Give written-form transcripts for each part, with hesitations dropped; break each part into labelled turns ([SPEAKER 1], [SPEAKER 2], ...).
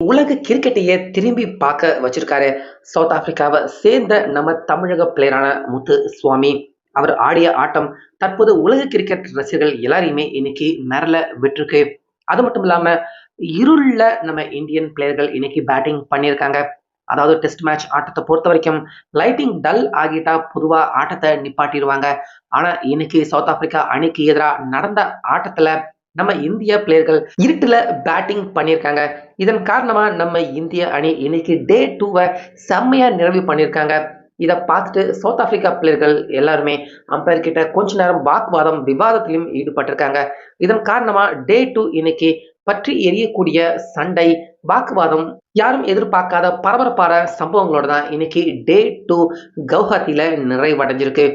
[SPEAKER 1] உலக கிரிக்கெட்டையே திரும்பி பார்க்க வச்சிருக்காரு. சவுத் ஆப்பிரிக்காவை சேர்ந்த நம்ம தமிழக பிளேயரான முத்துசுவாமி. அவர் ஆடிய ஆட்டம் தற்போது உலக கிரிக்கெட் ரசிகர்கள் எல்லாரையுமே இன்னைக்கு மிரள விட்டுருக்கு. அது மட்டும் இல்லாம இருள்ல நம்ம இந்தியன் பிளேயர்கள் இன்னைக்கு பேட்டிங் பண்ணியிருக்காங்க. அதாவது டெஸ்ட் மேட்ச் ஆட்டத்தை பொறுத்த வரைக்கும் லைட்டிங் டல் ஆகிட்டா பொதுவா ஆட்டத்தை நிப்பாட்டிடுவாங்க. ஆனா இன்னைக்கு சவுத் ஆப்பிரிக்கா அணிக்கு எதிராக நடந்த ஆட்டத்துல நம்ம இந்திய பிளேயர்கள் இருட்டுல பேட்டிங் பண்ணியிருக்காங்க. இதன் காரணமா நம்ம இந்திய அணி இன்னைக்கு டே 2 செம்மையா நிறைவு பண்ணியிருக்காங்க. இதை பார்த்துட்டு சவுத் ஆப்பிரிக்கா பிளேயர்கள் எல்லாருமே அம்பையர் கிட்ட கொஞ்ச நேரம் வாக்குவாதம் விவாதத்திலும் ஈடுபட்டிருக்காங்க. இதன் காரணமா டே 2 இன்னைக்கு பற்றி எரியக்கூடிய சண்டை, வாக்குவாதம், யாரும் எதிர்பார்க்காத பரபரப்பான சம்பவங்களோட தான் இன்னைக்கு டே 2 கவுஹாத்தில நிறைவடைஞ்சிருக்கு.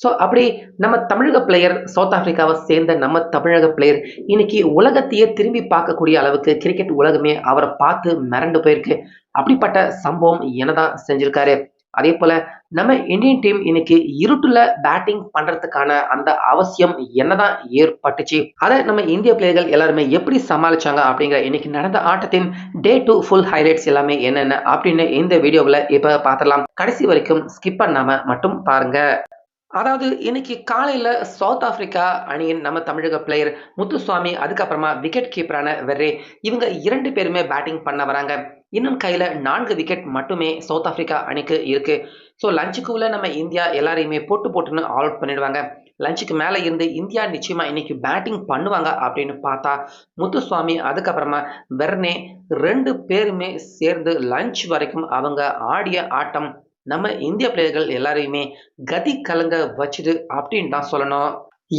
[SPEAKER 1] ஸோ அப்படி நம்ம தமிழக பிளேயர், சவுத் ஆப்பிரிக்காவை சேர்ந்த நம்ம தமிழக பிளேயர் இன்னைக்கு உலகத்தையே திரும்பி பார்க்கக்கூடிய அளவுக்கு கிரிக்கெட் உலகமே அவரை பார்த்து மிரண்டு போயிருக்கு. அப்படிப்பட்ட சம்பவம் என்னதான் செஞ்சிருக்காரு. அதே போல நம்ம இந்தியன் டீம் இன்னைக்கு இருட்டுல பேட்டிங் பண்றதுக்கான அந்த அவசியம் என்னதான் ஏற்பட்டுச்சு, அதை நம்ம இந்திய பிளேயர்கள் எல்லாருமே எப்படி சமாளிச்சாங்க அப்படிங்கிற இன்னைக்கு நடந்த ஆட்டத்தின் டே 2 ஃபுல் ஹைலைட்ஸ் எல்லாமே என்னென்ன அப்படின்னு இந்த வீடியோவில் இப்ப பார்த்துடலாம். கடைசி வரைக்கும் ஸ்கிப் பண்ணாம மட்டும் பாருங்க. அதாவது இன்னைக்கு காலையில சவுத் ஆப்பிரிக்கா அணியின் நம்ம தமிழக பிளேயர் முத்துசுவாமி, அதுக்கப்புறமா விக்கெட் கீப்பரான வெர்ரே, இவங்க 2 பேருமே பேட்டிங் பண்ண வராங்க. இன்னும் கையில 4 விக்கெட் மட்டுமே சவுத் ஆப்பிரிக்கா அணிக்கு இருக்கு. ஸோ லஞ்சுக்குள்ள நம்ம இந்தியா எல்லாரையுமே போட்டுன்னு ஆல் அவுட் பண்ணிடுவாங்க. லஞ்சுக்கு மேல இருந்து இந்தியா நிச்சயமா இன்னைக்கு பேட்டிங் பண்ணுவாங்க அப்படின்னு பார்த்தா முத்துசுவாமி, அதுக்கப்புறமா வெர்னே 2 பேருமே சேர்ந்து லஞ்ச் வரைக்கும் அவங்க ஆடிய ஆட்டம் நம்ம இந்திய பிளேயர்கள் எல்லாரையுமே கதி கலங்க வச்சுது அப்படின்னு தான் சொல்லணும்.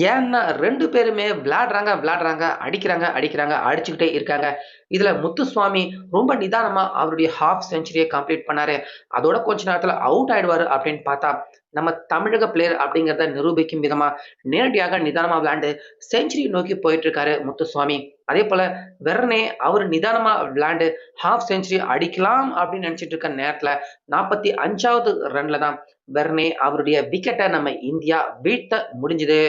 [SPEAKER 1] ஏன்னா 2 பேருமே விளையாடுறாங்க, அடிக்கிறாங்க, அடிச்சுக்கிட்டே இருக்காங்க. இதுல முத்துசுவாமி ரொம்ப நிதானமா அவருடைய ஹாஃப் செஞ்சுரியை கம்ப்ளீட் பண்ணாரு. அதோட கொஞ்ச நேரத்துல அவுட் ஆயிடுவாரு அப்படின்னு பார்த்தா, நம்ம தமிழக பிளேயர் அப்படிங்கிறத நிரூபிக்கும் விதமா நேரடியாக நிதானமா விளையாண்டு செஞ்சுரி நோக்கி போயிட்டு இருக்காரு முத்துசுவாமி. அதே போல வெர்னே அவர் நிதானமா விளையாண்டு ஹாஃப் செஞ்சுரி அடிக்கலாம் அப்படின்னு நினைச்சிட்டு இருக்க நேரத்துல 45வது ரன்ல தான் வெர்னே அவருடைய விக்கெட்டை நம்ம இந்தியா வீழ்த்த முடிஞ்சுது.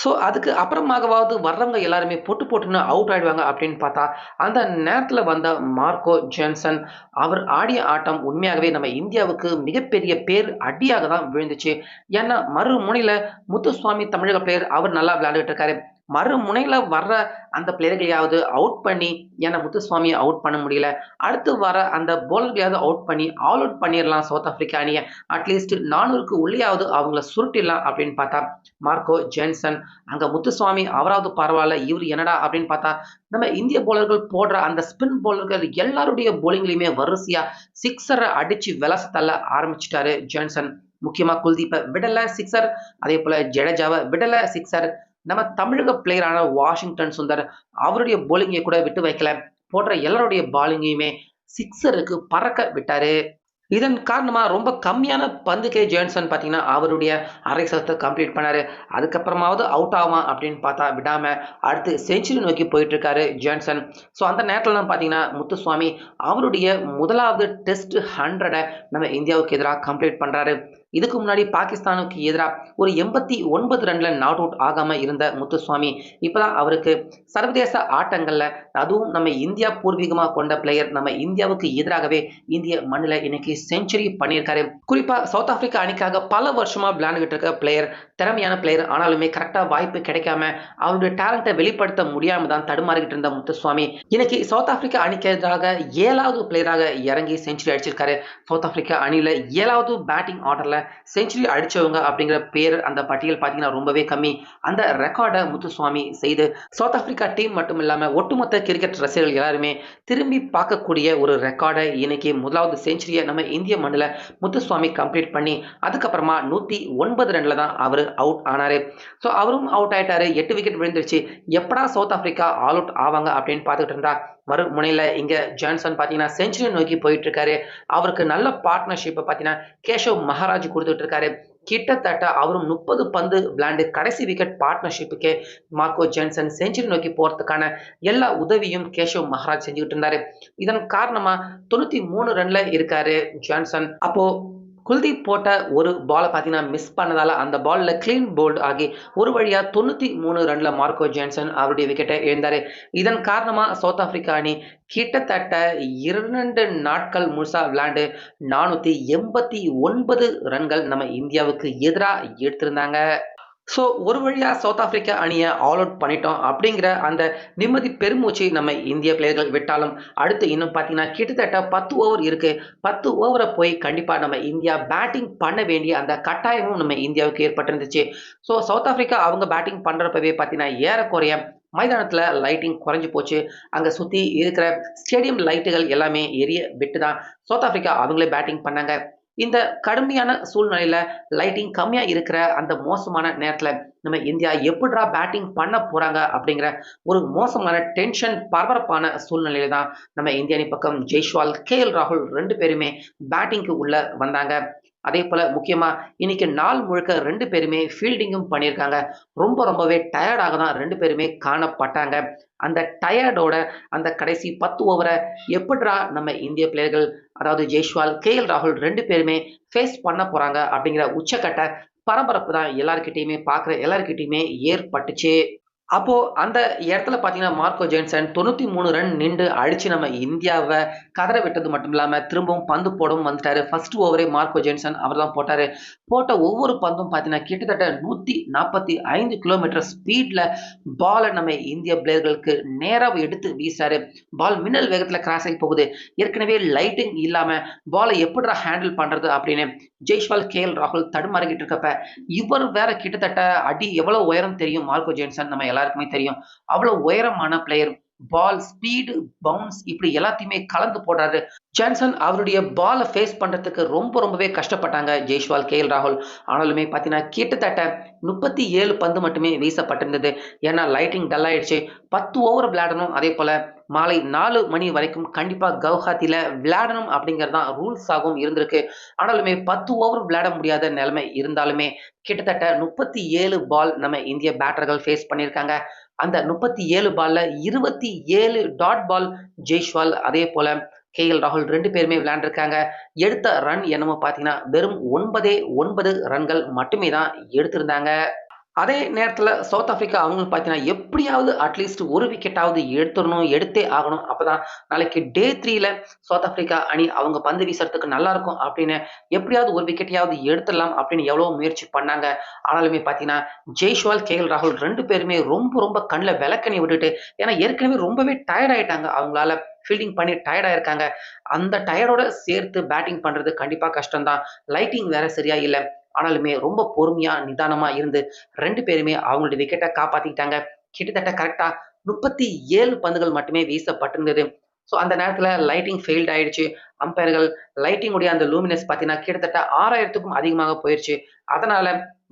[SPEAKER 1] ஸோ அதுக்கு அப்புறமாகவாவது வர்றவங்க எல்லாருமே போட்டுன்னு அவுட் ஆயிடுவாங்க அப்படின்னு பார்த்தா, அந்த நேரத்துல வந்த மார்க்கோ ஜான்சன், அவர் ஆடிய ஆட்டம் உண்மையாகவே நம்ம இந்தியாவுக்கு மிகப்பெரிய பேர் அடியாக தான் விழுந்துச்சு. ஏன்னா மறுமுனையில முத்துசுவாமி தமிழக பிளேயர் அவர் நல்லா விளையாண்டுட்டு இருக்காரு. மறுமுனையில வர்ற அந்த பிளேயர்களையாவது அவுட் பண்ணி, ஏன்னா முத்துசுவாமியை அவுட் பண்ண முடியல, அடுத்து வர அந்த போலர்களையாவது அவுட் பண்ணி ஆல் அவுட் பண்ணிடலாம் சவுத் ஆப்பிரிக்கா அணியை. அட்லீஸ்ட் 400க்கு உள்ளேயாவது அவங்கள சுருட்டிடலாம் அப்படின்னு பார்த்தா, மார்க்கோ ஜான்சன் அங்க முத்துசுவாமி அவராவது பரவாயில்ல, இவர் என்னடா அப்படின்னு பார்த்தா, நம்ம இந்திய போலர்கள் போடுற அந்த ஸ்பின் போலர்கள் எல்லாருடைய போலிங்லயுமே வரிசையா சிக்ஸரை அடிச்சு விலச தள்ள ஆரம்பிச்சுட்டாரு ஜான்சன். முக்கியமா குல்தீப்பை விடல சிக்ஸர், அதே போல ஜடேஜாவை விடல சிக்ஸர். நம்ம தமிழக பிளேயரான வாஷிங்டன் சுந்தர், அவருடைய போலிங்கை கூட விட்டு வைக்கல. போடுற எல்லாருடைய பாலிங்கையுமே சிக்ஸருக்கு பறக்க விட்டாரு. இதன் காரணமா ரொம்ப கம்மியான பந்துக்கே ஜான்சன் பார்த்தீங்கன்னா அவருடைய அரை சதத்தை கம்ப்ளீட் பண்ணாரு. அதுக்கப்புறமாவது அவுட் ஆவான் அப்படின்னு பார்த்தா விடாம அடுத்து செஞ்சுரி நோக்கி போயிட்டு இருக்காரு ஜான்சன். ஸோ அந்த நேரத்தில் பார்த்தீங்கன்னா முத்துசுவாமி அவருடைய முதலாவது டெஸ்ட் 100 நம்ம இந்தியாவுக்கு எதிராக கம்ப்ளீட் பண்றாரு. இதுக்கு முன்னாடி பாகிஸ்தானுக்கு எதிராக ஒரு 89 ரன்ல நாட் அவுட் ஆகாம இருந்த முத்துசுவாமி இப்பதான் அவருக்கு சர்வதேச ஆட்டங்கள்ல, அதுவும் நம்ம இந்தியா பூர்வீகமா கொண்ட பிளேயர், நம்ம இந்தியாவுக்கு எதிராகவே இந்திய மண்ணில் இன்னைக்கு செஞ்சுரி பண்ணியிருக்காரு. குறிப்பா சவுத் ஆப்பிரிக்கா அணிக்காக பல வருஷமா விளையாண்டுகிட்டு இருக்க பிளேயர், திறமையான பிளேயர், ஆனாலுமே கரெக்டா வாய்ப்பு கிடைக்காம அவருடைய டேலண்ட்டை வெளிப்படுத்த முடியாம தான் தடுமாறிக்கிட்டு இருந்த முத்துசுவாமி இன்னைக்கு சவுத் ஆப்பிரிக்கா அணிக்கு எதிராக 7வது பிளேயராக இறங்கி செஞ்சுரி அடிச்சிருக்காரு. சவுத் ஆப்பிரிக்கா அணியில 7வது பேட்டிங் ஆர்டர்ல செஞ்சுரி அடிச்சவங்க அப்படிங்கிற பேர் அந்த பட்டியல் பார்த்தீங்கன்னா ரொம்பவே கம்மி. அந்த ரெக்கார்டை முத்துசுவாமி செய்து சவுத் ஆப்பிரிக்கா டீம் மட்டும் இல்லாம ஒட்டுமொத்த கிரிக்கெட் ரசிகர்கள் எல்லாருமே திரும்பி பார்க்கக்கூடிய ஒரு ரெக்கார்டை இன்னைக்கு முதலாவது செஞ்சுரியை நம்ம இந்திய மண்ணில் முத்துசுவாமி கம்ப்ளீட் பண்ணி அதுக்கப்புறமா 109 ரன்ல தான் அவர் அவுட் ஆனாரு. ஸோ அவரும் அவுட் ஆயிட்டாரு. 8 விக்கெட் விழுந்துருச்சு. எப்படா சவுத் ஆப்பிரிக்கா ஆல் அவுட் ஆவாங்க அப்படின்னு பார்த்துட்டு இருந்தா மறுமுனையில இங்க ஜான்சன் பார்த்தீங்கன்னா செஞ்சுரி நோக்கி போயிட்டு இருக்காரு. அவருக்கு நல்ல பார்ட்னர்ஷிப்பை பார்த்தீங்கன்னா கேஷவ் மகாராஜ் கொடுத்துட்டு இருக்காரு. கிட்டத்தட்ட அவரும் 30 பந்து விளையாண்டு கடைசி விக்கெட் பார்ட்னர்ஷிப்புக்கே மார்க்கோ ஜான்சன் செஞ்சுரி நோக்கி போறதுக்கான எல்லா உதவியும் கேஷவ் மகாராஜ் செஞ்சுக்கிட்டு இருந்தாரு. இதன் காரணமா 93 ரன்ல இருக்காரு ஜான்சன். அப்போ குல்தீப் போட்ட ஒரு பால பார்த்தீங்கன்னா மிஸ் பண்ணதால அந்த பால்ல கிளீன் போல்ட் ஆகி ஒரு வழியா 93 ரன்ல மார்க்கோ ஜான்சன் அவருடைய விக்கெட்டை இழந்தாரு. இதன் காரணமா சவுத் ஆப்பிரிக்கா அணி கிட்டத்தட்ட 2 நாட்கள் முழுசா விளையாண்டு 489 ரன்கள் நம்ம இந்தியாவுக்கு எதிரா எடுத்திருந்தாங்க. ஸோ ஒரு வழியா சவுத் ஆப்பிரிக்கா அணிய ஆல் அவுட் பண்ணிட்டோம் அப்படிங்கிற அந்த நிம்மதி பெருமூச்சு நம்ம இந்திய பிளேயர்கள் விட்டாலும், அடுத்து இன்னும் பார்த்தீங்கன்னா கிட்டத்தட்ட 10 ஓவர் இருக்கு. 10 ஓவர போய் கண்டிப்பா நம்ம இந்தியா பேட்டிங் பண்ண வேண்டிய அந்த கட்டாயமும் நம்ம இந்தியாவுக்கு ஏற்பட்டிருந்துச்சு. ஸோ சவுத் ஆப்பிரிக்கா அவங்க பேட்டிங் பண்றப்பவே பார்த்தீங்கன்னா ஏறக்குறைய மைதானத்துல லைட்டிங் குறைஞ்சு போச்சு. அங்க சுத்தி இருக்கிற ஸ்டேடியம் லைட்டுகள் எல்லாமே எரிய விட்டு தான் சவுத் ஆப்பிரிக்கா அவங்களே பேட்டிங் பண்ணாங்க. இந்த கடுமையான சூழ்நிலையில லைட்டிங் கம்மியா இருக்கிற அந்த மோசமான நேரத்துல நம்ம இந்தியா எப்புட்றா பேட்டிங் பண்ண போறாங்க அப்படிங்கிற ஒரு மோசமான டென்ஷன் பரபரப்பான சூழ்நிலையில தான் நம்ம இந்திய அணி பக்கம் ஜெய்ஷ்வால், ராகுல் 2 பேருமே பேட்டிங்க்கு உள்ள வந்தாங்க. அதே போல முக்கியமா இன்னைக்கு நாள் முழுக்க 2 பேருமே ஃபீல்டிங்கும் பண்ணியிருக்காங்க. ரொம்பவே டயர்டாக தான் 2 பேருமே காணப்பட்டாங்க. அந்த டயர்டோட அந்த கடைசி 10 ஓவர எப்புட்றா நம்ம இந்திய பிளேயர்கள் அதாவது ஜெய்ஷ்வால், ராகுல் 2 பேருமே ஃபேஸ் பண்ண போறாங்க அப்படிங்கிற உச்சக்கட்ட பரபரப்பு தான் எல்லார்கிட்டயுமே பார்க்குற எல்லார்கிட்டயுமே ஏற்பட்டுச்சு. அப்போ அந்த இடத்துல பார்த்தீங்கன்னா, மார்க்கோ ஜான்சன் 93 ரன் நிண்டு அடிச்சு நம்ம இந்தியாவ கதற விட்டது மட்டும் இல்லாம, திரும்பவும் பந்து போடவும் வந்துட்டாரு. ஃபர்ஸ்ட் ஓவரே மார்க்கோ ஜான்சன் அவர் தான் போட்டாரு. போட்ட ஒவ்வொரு பந்தும் பார்த்தீங்கன்னா, கிட்டத்தட்ட 145 கிலோமீட்டர் ஸ்பீட்ல பால நம்ம இந்திய பிளேயர்களுக்கு நேரா எடுத்து வீசாரு. பால் மின்னல் வேகத்துல கிராஸ் ஆகி போகுது. ஏற்கனவே லைட்டிங் இல்லாம பால எப்புட்றா ஹேண்டில் பண்றது அப்படின்னு ஜெய்ஷ்வால், ராகுல் தடுமாறிக்கிட்டு இருக்கப்ப, இவர் வேற கிட்டத்தட்ட அடி எவ்வளவு உயரம் தெரியும் மார்க்கோ ஜான்சன் நம்ம எல்லாருக்குமே தெரியும். அவ்வளவு உயரமான பிளேயர். பால் ஸ்பீடு, பவுன்ஸ் இப்படி எல்லாத்தையுமே கலந்து போடுறாரு. ஜான்சன் அவருடைய பால ஃபேஸ் பண்றதுக்கு ரொம்பவே கஷ்டப்பட்டாங்க ஜெய்ஷ்வால், ராகுல். ஆனாலுமே பார்த்தீங்கன்னா, கிட்டத்தட்ட 37 பந்து மட்டுமே வீசப்பட்டிருந்தது. ஏன்னா லைட்டிங் டல் ஆயிடுச்சு. 10 ஓவர் விளையாடணும். அதே போல மாலை 4 மணி வரைக்கும் கண்டிப்பா கவுஹாத்தில விளையாடணும் அப்படிங்கிறது தான் ரூல்ஸாகவும் இருந்திருக்கு. ஆனாலுமே 10 ஓவர் விளையாட முடியாத நிலைமை இருந்தாலுமே, கிட்டத்தட்ட 37 பால் நம்ம இந்திய பேட்டர்கள் ஃபேஸ் பண்ணியிருக்காங்க. அந்த 37 பால்ல 27 டாட் பால் ஜெய்ஷ்வால் அதே போல ராகுல் 2 பேருமே விளையாண்டுருக்காங்க. எடுத்த ரன் என்னமோ பார்த்தீங்கன்னா, வெறும் 9 ரன்கள் மட்டுமே தான் எடுத்திருந்தாங்க. அதே நேரத்துல சவுத் ஆப்பிரிக்கா அவங்களும் பார்த்தீங்கன்னா, எப்படியாவது அட்லீஸ்ட் ஒரு விக்கெட்டாவது எடுத்துறணும், எடுத்தே ஆகணும். அப்பதான் நாளைக்கு டே 3ல சவுத் ஆப்பிரிக்கா அணி அவங்க பந்து வீசுறதுக்கு நல்லா இருக்கும் அப்படின்னு எப்படியாவது ஒரு விக்கெட்டையாவது எடுத்துடலாம் அப்படின்னு எவ்வளவோ முயற்சி பண்ணாங்க. ஆனாலுமே பார்த்தீங்கன்னா, ஜெய்ஷ்வால், ராகுல் 2 பேருமே ரொம்ப கண்ல விளக்கண்ணி விட்டுட்டு ஏன்னா ஏற்கனவே ரொம்பவே டயர்ட் ஆயிட்டாங்க. அவங்களால ஃபீல்டிங் பண்ணி டயர்ட் ஆயிருக்காங்க. அந்த டயர்டோட சேர்த்து பேட்டிங் பண்றது கண்டிப்பா கஷ்டம் தான். லைட்டிங் வேற சரியா இல்ல. ஆனாலுமே ரொம்ப பொறுமையா, நிதானமா இருந்து 2 பேருமே அவங்களுடைய விக்கெட்ட காப்பாத்திக்கிட்டாங்க. கிட்டத்தட்ட கரெக்ட்டா 37 பந்துகள் மட்டுமே வீசப்பட்டிருந்தது. ஸோ அந்த நேரத்துல லைட்டிங் ஃபெயில்ட் ஆயிடுச்சு. அம்பயர்கள் லைட்டிங் உடைய அந்த லூமினஸ் பார்த்தீங்கன்னா, கிட்டத்தட்ட 6000த்துக்கும் அதிகமாக போயிருச்சு. அதனால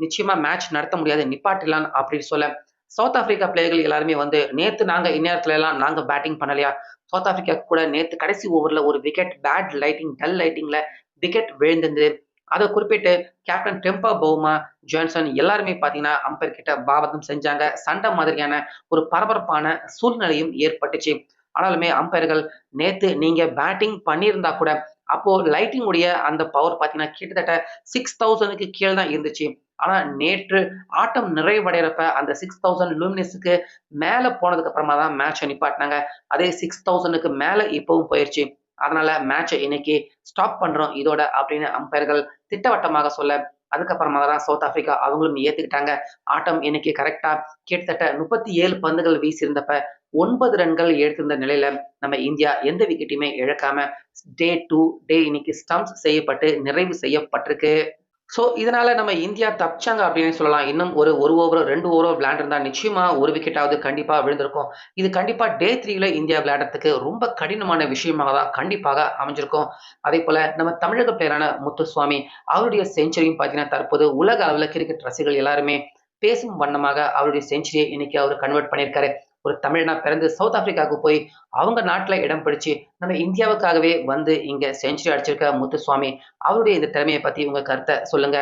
[SPEAKER 1] நிச்சயமா மேட்ச் நடத்த முடியாது. நிப்பாட்டிடலாம் அப்படின்னு சொல்ல, சவுத் ஆப்பிரிக்கா பிளேயர்கள் எல்லாருமே வந்து, "நேத்து நாங்க இந்நேரத்துல எல்லாம் நாங்க பேட்டிங் பண்ணலையா? சவுத் ஆப்பிரிக்கா கூட நேத்து கடைசி ஓவர்ல ஒரு விக்கெட் பேட் லைட்டிங், டல் லைட்டிங்ல விக்கெட் விழுந்திருந்தது." அத குறிப்பிட்டு கேப்டன் டெம்பா பவுமா, ஜான்சன் எல்லாருமே பார்த்தீங்கன்னா, அம்பயர் கிட்ட வாதம் செஞ்சாங்க. சண்டை மாதிரியான ஒரு பரபரப்பான சூழ்நிலையும் ஏற்பட்டுச்சு. ஆனாலுமே அம்பயர்கள் நேத்து நீங்க பேட்டிங் பண்ணியிருந்தா கூட, அப்போ லைட்டிங் உடைய அந்த பவர் பார்த்தீங்கன்னா, கிட்டத்தட்ட 6000க்கு கீழ தான் இருந்துச்சு. ஆனா நேற்று ஆட்டம் நிறைவடையறப்ப அந்த 6000 லூமினஸ்க்கு மேல போனதுக்கு அப்புறமா தான் மேட்ச நிப்பாட்டுனாங்க. அதே 6000க்கு மேல இப்பவும் போயிருச்சு. அதனால மேட்ச இன்னைக்கு ஸ்டாப் பண்றோம் இதோட அப்படின்னு அம்பயர்கள் திட்டவட்டமாக சொல்ல, அதுக்கப்புறமா தான் சவுத் ஆப்பிரிக்கா அவங்களும் ஏத்துக்கிட்டாங்க. ஆட்டம் இன்னைக்கு கரெக்ட்டா கிட்டத்தட்ட 37 பந்துகள் வீசியிருந்தப்ப 9 ரன்கள் எடுத்திருந்த நிலையில நம்ம இந்தியா எந்த விக்கெட்டையுமே இழக்காம டே 2 இன்னைக்கு ஸ்டம்ப்ஸ் செய்யப்பட்டு நிறைவு செய்யப்பட்டிருக்கு. ஸோ, இதனால நம்ம இந்தியா தப்பிச்சாங்க அப்படின்னு சொல்லலாம். இன்னும் ஒரு 1 ஓவரோ, 2 ஓவரோ விளையாண்டிருந்தா நிச்சயமா 1 விக்கெட்டாவது கண்டிப்பா விழுந்திருக்கும். இது கண்டிப்பா டே 3ல இந்தியா விளையாடுறதுக்கு ரொம்ப கடினமான விஷயமாக தான் கண்டிப்பாக அமைஞ்சிருக்கும். அதேபோல நம்ம தமிழக பிளேயரான முத்துசுவாமி, அவருடைய செஞ்சுரியும் பார்த்தீங்கன்னா, தற்போது உலக அளவுல கிரிக்கெட் ரசிகர்கள் எல்லாருமே பேசும் வண்ணமாக அவருடைய செஞ்சுரிய இன்னைக்கு அவரு கன்வெர்ட் பண்ணியிருக்காரு. ஒரு தமிழனா பிறந்து சவுத் ஆப்பிரிக்காவுக்கு போய் அவங்க நாட்டுல இடம் பிடிச்சு, நம்ம இந்தியாவுக்காகவே வந்து இங்க செஞ்சுரி அடிச்சிருக்க முத்துசுவாமி, அவருடைய இந்த திறமைய பத்தி உங்க கருத்த சொல்லுங்க.